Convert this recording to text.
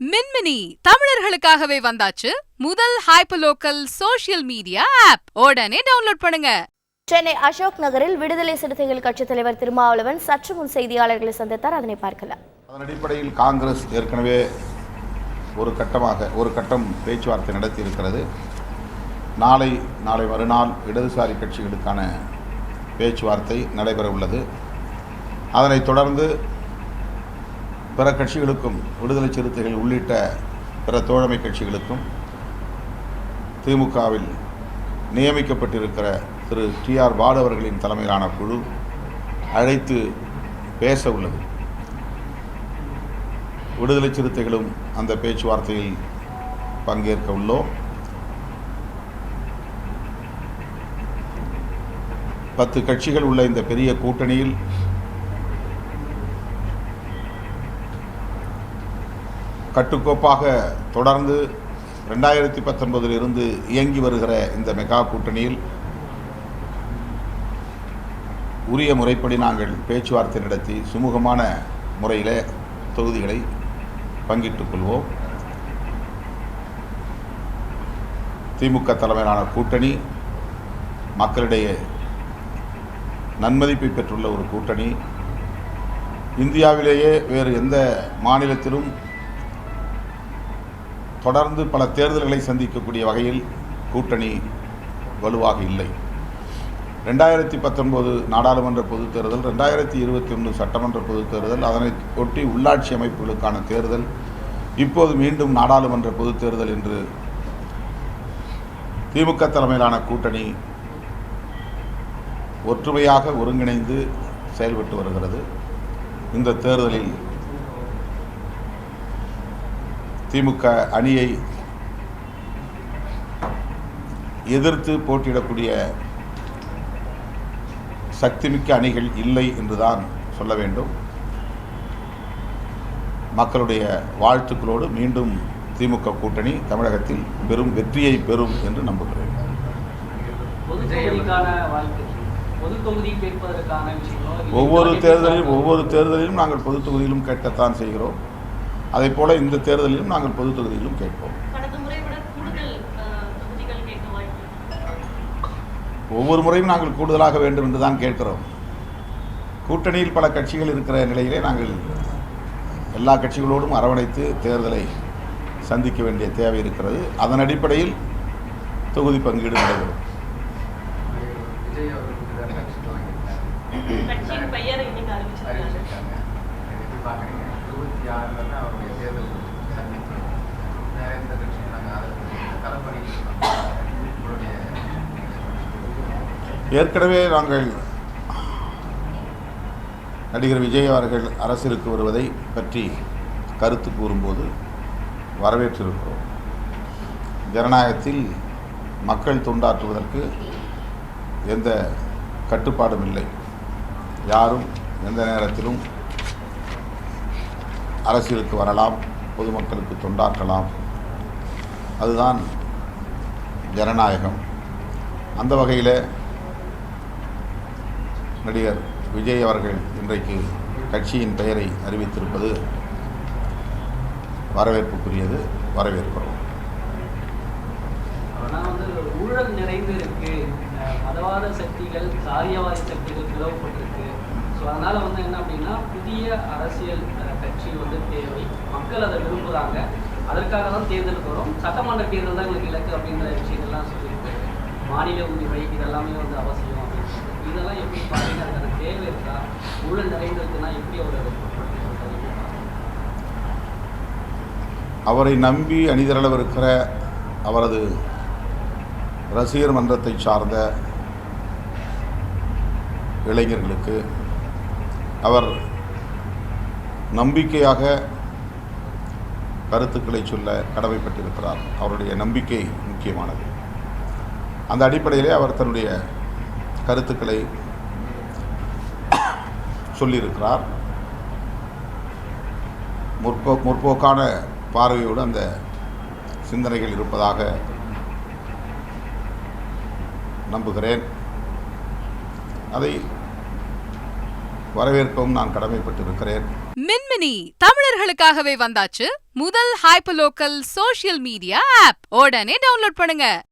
மின்மினி தமிழர்களுக்காகவே வந்தாச்சு முதல் hyperlocal social media app. உடனே டவுன்லோட் பண்ணுங்க. சென்னை அசோக் நகரில் விடுதலை சிறுத்தைகள் கட்சித் தலைவர் திருமாவளவன் சற்று முன் செய்தியாளர்களை சந்தித்தார். அதனை பார்க்கலாம். அதன் அடிப்படையில் காங்கிரஸ் ஏற்கனவே ஒரு கட்டம் பேச்சுவார்த்தை நடத்தி இருக்கிறது. நாளை மறுநாள் இடதுசாரி கட்சிகளுக்கான பேச்சுவார்த்தை நடைபெற உள்ளது. அதனைத் தொடர்ந்து பிற கட்சிகளுக்கும் விடுதலை சிறுத்தைகள் உள்ளிட்ட பிற தோழமை கட்சிகளுக்கும் திமுகவில் நியமிக்கப்பட்டிருக்கிற திரு TR பாலு அவர்களின் தலைமையிலான குழு அழைத்து பேச உள்ளது. விடுதலை சிறுத்தைகளும் அந்த பேச்சுவார்த்தையில் பங்கேற்க உள்ளோம். 10 கட்சிகள் உள்ள இந்த பெரிய கூட்டணியில் கட்டுக்கோப்பாக தொடர்ந்து 2019 இயங்கி வருகிற இந்த மெகா கூட்டணியில் உரிய முறைப்படி நாங்கள் பேச்சுவார்த்தை நடத்தி சுமூகமான முறையில் தொகுதிகளை பங்கிட்டுக் கொள்வோம். திமுக தலைமையிலான கூட்டணி மக்களிடையே நன்மதிப்பை பெற்றுள்ள ஒரு கூட்டணி. இந்தியாவிலேயே வேறு எந்த மாநிலத்திலும் தொடர்ந்து பல தேர்தல்களை சந்திக்கக்கூடிய வகையில் கூட்டணி வலுவாக இல்லை. 2019 நாடாளுமன்ற பொதுத் தேர்தல், 2021 சட்டமன்ற பொதுத் தேர்தல், அதனை ஒட்டி உள்ளாட்சி அமைப்புகளுக்கான தேர்தல், இப்போது மீண்டும் நாடாளுமன்ற பொதுத் தேர்தல் என்று திமுக தலைமையிலான கூட்டணி ஒற்றுமையாக ஒருங்கிணைந்து செயல்பட்டு வருகிறது. இந்த தேர்தலில் திமுக அணியை எதிர்த்து போட்டியிடக்கூடிய சக்திமிக்க அணிகள் இல்லை என்றுதான் சொல்ல வேண்டும். மக்களுடைய வாழ்த்துக்களோடு மீண்டும் திமுக கூட்டணி தமிழகத்தில் பெரும் வெற்றியை பெறும் என்று நம்புகிறேன். ஒவ்வொரு தேர்தலிலும் நாங்கள் பொது தொகுதியிலும் கேட்கத்தான் செய்கிறோம். அதே போல இந்த தேர்தலிலும் நாங்கள் பொது தொகுதியிலும் கேட்போம். ஒவ்வொரு முறையும் நாங்கள் கூடுதலாக வேண்டும் என்று தான் கேட்கிறோம். கூட்டணியில் பல கட்சிகள் இருக்கிற நிலையிலே நாங்கள் எல்லா கட்சிகளோடும் அரவணைத்து தேர்தலை சந்திக்க வேண்டிய தேவை இருக்கிறது. அதன் அடிப்படையில் தொகுதி பங்கீடு நடைபெறும். ஏற்கனவே நாங்கள் நடிகர் விஜய் அவர்கள் அரசியலுக்கு வருவதை பற்றி கருத்து கூறும்போது வரவேற்றிருக்கிறோம். ஜனநாயகத்தில் மக்கள் தொண்டாற்றுவதற்கு எந்த கட்டுப்பாடும் இல்லை. யாரும் எந்த நேரத்திலும் அரசியலுக்கு வரலாம், பொதுமக்களுக்கு தொண்டாற்றலாம். அதுதான் ஜனநாயகம். அந்த வகையில் நடிகர் விஜய் அவர்கள் இன்றைக்கு கட்சியின் பெயரை அறிவித்திருப்பது வரவேற்புக்குரியது. வரவேற்கிறோம். ஊழல் நிறைந்து இருக்கு, மதவாத சக்திகள், சாரியவாத சக்திகள் பிளவுபட்டிருக்கு. ஸோ அதனால் என்ன அப்படின்னா புதிய அரசியல் கட்சி தேவை. மக்கள் அதை விரும்புகிறாங்க. அதற்காக தான் தேர்தலுக்கு வரும். சட்டமன்ற தேர்தல் தான் எங்களுக்கு இலக்கு அப்படின்ற விஷயங்கள்லாம் சொல்லியிருக்காரு. மாநில உரிமை இதெல்லாமே அவசியம் அப்படின்னு. இதெல்லாம் எப்படி பார்த்தீங்கன்னா அதுக்கான தேவை இருக்கா? ஊழல் நிறைந்திருக்குன்னா எப்படி அவரை நம்பி அணிதிரளவிருக்கிற அவரது ரசிகர் மன்றத்தை சார்ந்த இளைஞர்களுக்கு அவர் நம்பிக்கையாக கருத்துக்களை சொல்ல கடமைப்பட்டிருக்கிறார். அவருடைய நம்பிக்கை முக்கியமானது. அந்த அடிப்படையிலே அவர் தன்னுடைய கருத்துக்களை சொல்லியிருக்கிறார். முற்போக்கான பார்வையோடு அந்த சிந்தனைகள் இருப்பதாக நம்புகிறேன். அதை வரவேற்கவும் நான் கடமைப்பட்டிருக்கிறேன். ஜெமினி தமிழர்களுக்காகவே வந்தாச்சு முதல் hyper local social media app. உடனே டவுன்லோட் பண்ணுங்க.